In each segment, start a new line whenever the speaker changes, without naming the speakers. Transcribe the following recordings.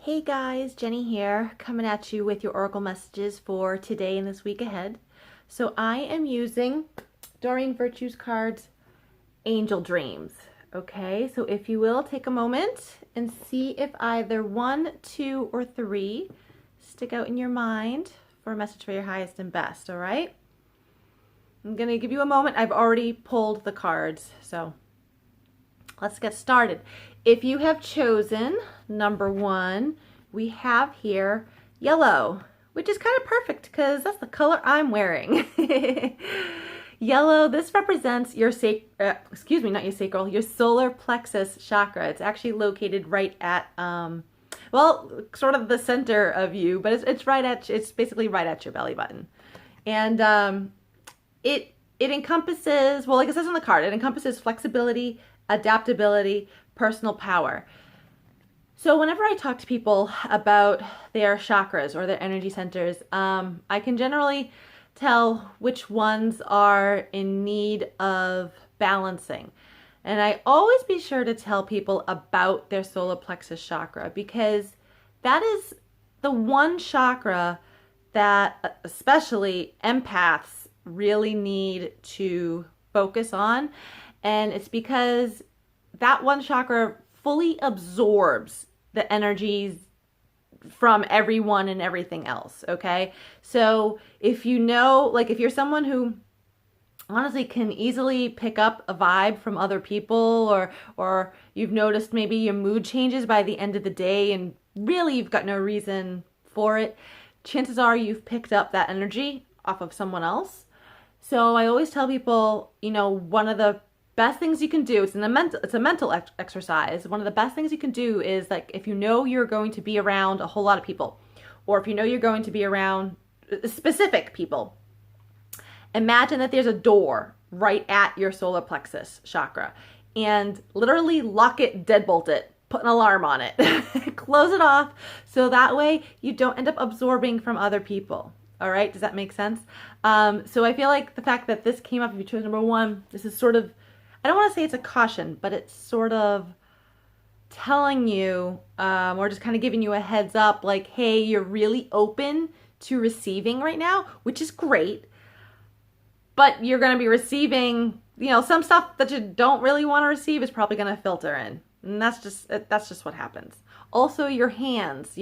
Hey guys, Jenny here, coming at you with your Oracle messages for today and this week ahead. So I am using Doreen Virtue's cards, Angel Dreams. Okay, so if you will, take a moment and see if either 1, 2, or 3 stick out in your mind for a message for your highest and best, all right? I'm going to give you a moment. I've already pulled the cards, so let's get started. If you have chosen number 1, we have here yellow, which is kind of perfect because that's the color I'm wearing. Yellow, this represents your not your sacral, your solar plexus chakra. It's actually located right at, well, sort of the center of you, but it's basically right at your belly button. And it encompasses, well, like it says on the card, it encompasses flexibility, adaptability, personal power. So whenever I talk to people about their chakras or their energy centers, I can generally tell which ones are in need of balancing. And I always be sure to tell people about their solar plexus chakra because that is the one chakra that especially empaths really need to focus on. And it's because that one chakra fully absorbs the energies from everyone and everything else, okay? So if you know, like if you're someone who honestly can easily pick up a vibe from other people, or you've noticed maybe your mood changes by the end of the day and really you've got no reason for it, chances are you've picked up that energy off of someone else. So I always tell people, one of the best things you can do, it's a mental exercise. One of the best things you can do is, like, if you know you're going to be around a whole lot of people, or if you know you're going to be around specific people, imagine that there's a door right at your solar plexus chakra and literally lock it, deadbolt it, put an alarm on it, close it off so that way you don't end up absorbing from other people. All right, does that make sense? So I feel like the fact that this came up, if you chose number 1, this is sort of, I don't want to say it's a caution, but it's sort of telling you, or just kind of giving you a heads up, like, hey, you're really open to receiving right now, which is great, but you're going to be receiving, some stuff that you don't really want to receive is probably going to filter in. And that's just what happens. Also, your hands,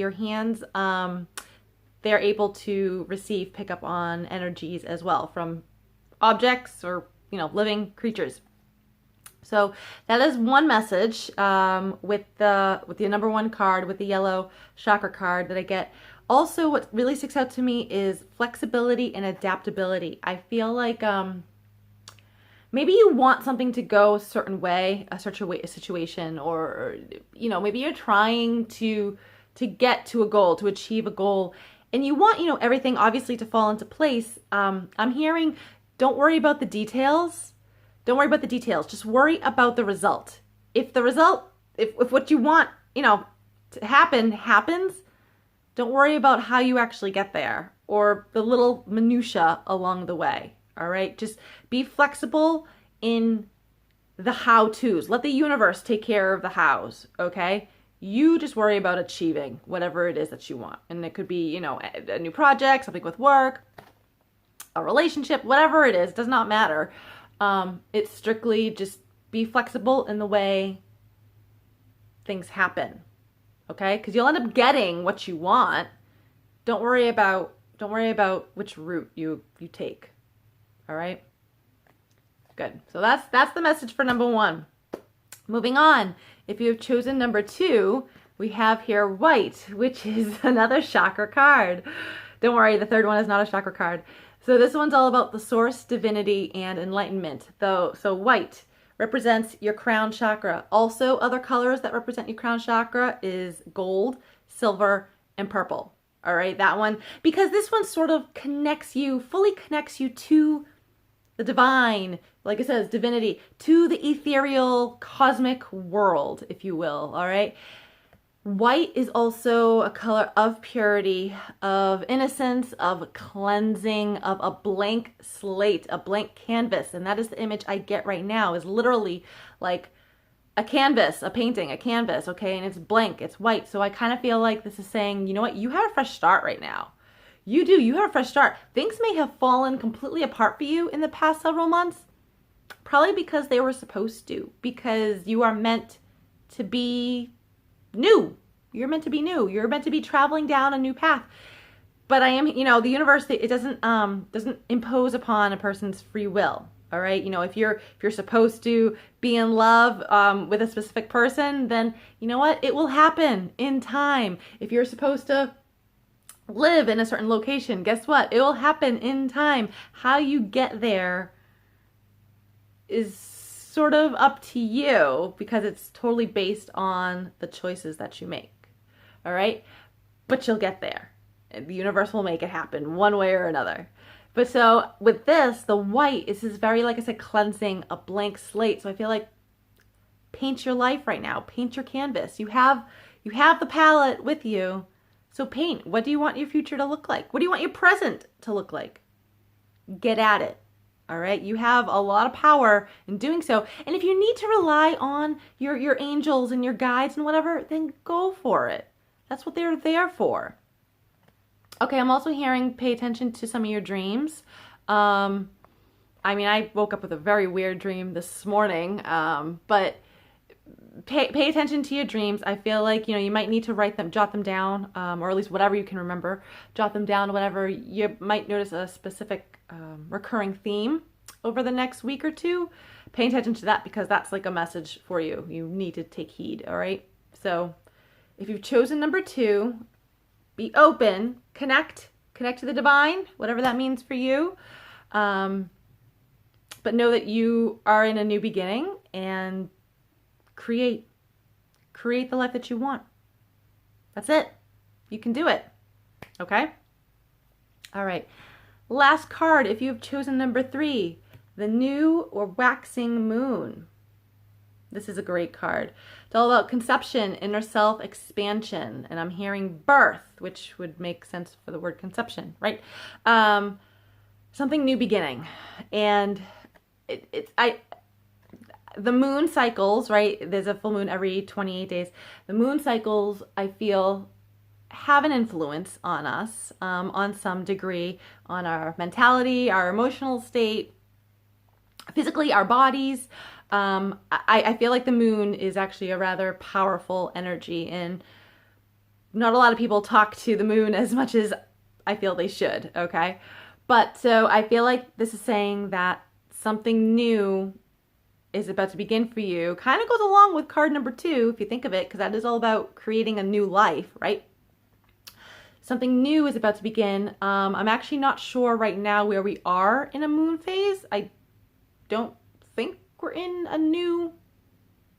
they're able to pick up on energies as well from objects or, living creatures. So that is one message with the number 1 card, with the yellow chakra card that I get. Also, what really sticks out to me is flexibility and adaptability. I feel like maybe you want something to go a certain way, a situation, or maybe you're trying to get to a goal, to achieve a goal, and you want everything obviously to fall into place. I'm hearing, don't worry about the details. Don't worry about the details. Just worry about the result. If the result, if what you want, to happen happens, don't worry about how you actually get there or the little minutia along the way. All right? Just be flexible in the how-tos. Let the universe take care of the hows, okay? You just worry about achieving whatever it is that you want. And it could be, a new project, something with work, a relationship, whatever it is, does not matter. It's strictly just be flexible in the way things happen, okay? Because you'll end up getting what you want. Don't worry about which route you take. All right? Good. So that's the message for number 1. Moving on, if you have chosen number 2, we have here white, which is another chakra card. Don't worry, the third one is not a chakra card. So this one's all about the source, divinity, and enlightenment. So white represents your crown chakra. Also, other colors that represent your crown chakra is gold, silver, and purple. All right, that one, because this one sort of fully connects you to the divine, like it says, divinity, to the ethereal cosmic world, if you will, all right? White is also a color of purity, of innocence, of cleansing, of a blank slate, a blank canvas. And that is the image I get right now, is literally like a canvas, a painting, a canvas, okay, and it's blank, it's white. So I kind of feel like this is saying, you know what, you have a fresh start right now. You do, you have a fresh start. Things may have fallen completely apart for you in the past several months, probably because they were supposed to, because you are meant to be new. You're meant to be new. You're meant to be traveling down a new path. But I am, you know, the universe, it doesn't impose upon a person's free will. All right. You know, if you're supposed to be in love with a specific person, then you know what? It will happen in time. If you're supposed to live in a certain location, guess what? It will happen in time. How you get there is sort of up to you because it's totally based on the choices that you make. All right. But you'll get there. The universe will make it happen one way or another. But so with this, the white, this is very, like I said, cleansing, a blank slate. So I feel like paint your life right now. Paint your canvas. You have the palette with you. So paint. What do you want your future to look like? What do you want your present to look like? Get at it. All right. You have a lot of power in doing so. And if you need to rely on your angels and your guides and whatever, then go for it. That's what they're there for. Okay, I'm also hearing pay attention to some of your dreams. I mean, I woke up with a very weird dream this morning, but pay attention to your dreams. I feel like, you know, you might need to jot them down, or at least whatever you can remember, jot them down, whatever. You might notice a specific recurring theme over the next week or two. Pay attention to that because that's like a message for you. You need to take heed, all right? So if you've chosen number 2, be open, connect to the divine, whatever that means for you. But know that you are in a new beginning and create the life that you want. That's it. You can do it. Okay? All right. Last card, if you've chosen number 3, the new or waxing moon. This is a great card. It's all about conception, inner self expansion, and I'm hearing birth, which would make sense for the word conception, right? Something new beginning, and the moon cycles, right? There's a full moon every 28 days. The moon cycles, I feel, have an influence on us, on some degree, on our mentality, our emotional state, physically, our bodies. I feel like the moon is actually a rather powerful energy, and not a lot of people talk to the moon as much as I feel they should, okay? But so I feel like this is saying that something new is about to begin for you. Kind of goes along with card number 2, if you think of it, because that is all about creating a new life, right? Something new is about to begin. I'm actually not sure right now where we are in a moon phase. I don't think we're in a new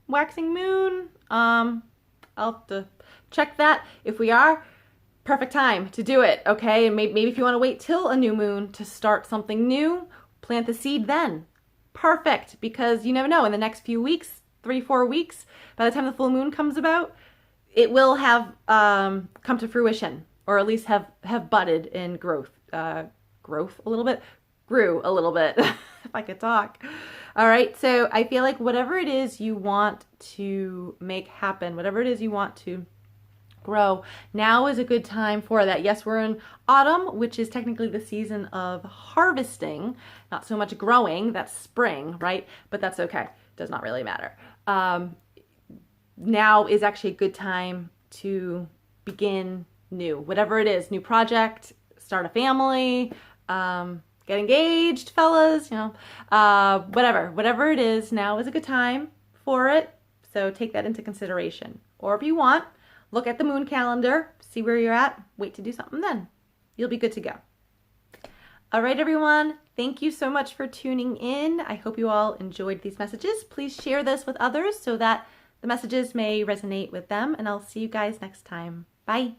waxing moon. I'll have to check that. If we are, perfect time to do it, okay? And maybe if you want to wait till a new moon to start something new, plant the seed then. Perfect, because you never know, in the next few weeks, 3-4 weeks, by the time the full moon comes about, it will have come to fruition, or at least have budded in grew a little bit, if I could talk. All right, so I feel like whatever it is you want to make happen, whatever it is you want to grow, now is a good time for that. Yes, we're in autumn, which is technically the season of harvesting, not so much growing, that's spring, right? But that's okay, does not really matter. Now is actually a good time to begin new, whatever it is, new project, start a family, get engaged, fellas, you know, whatever it is, now is a good time for it. So take that into consideration. Or if you want, look at the moon calendar, see where you're at, wait to do something then. You'll be good to go. All right, everyone. Thank you so much for tuning in. I hope you all enjoyed these messages. Please share this with others so that the messages may resonate with them, and I'll see you guys next time. Bye.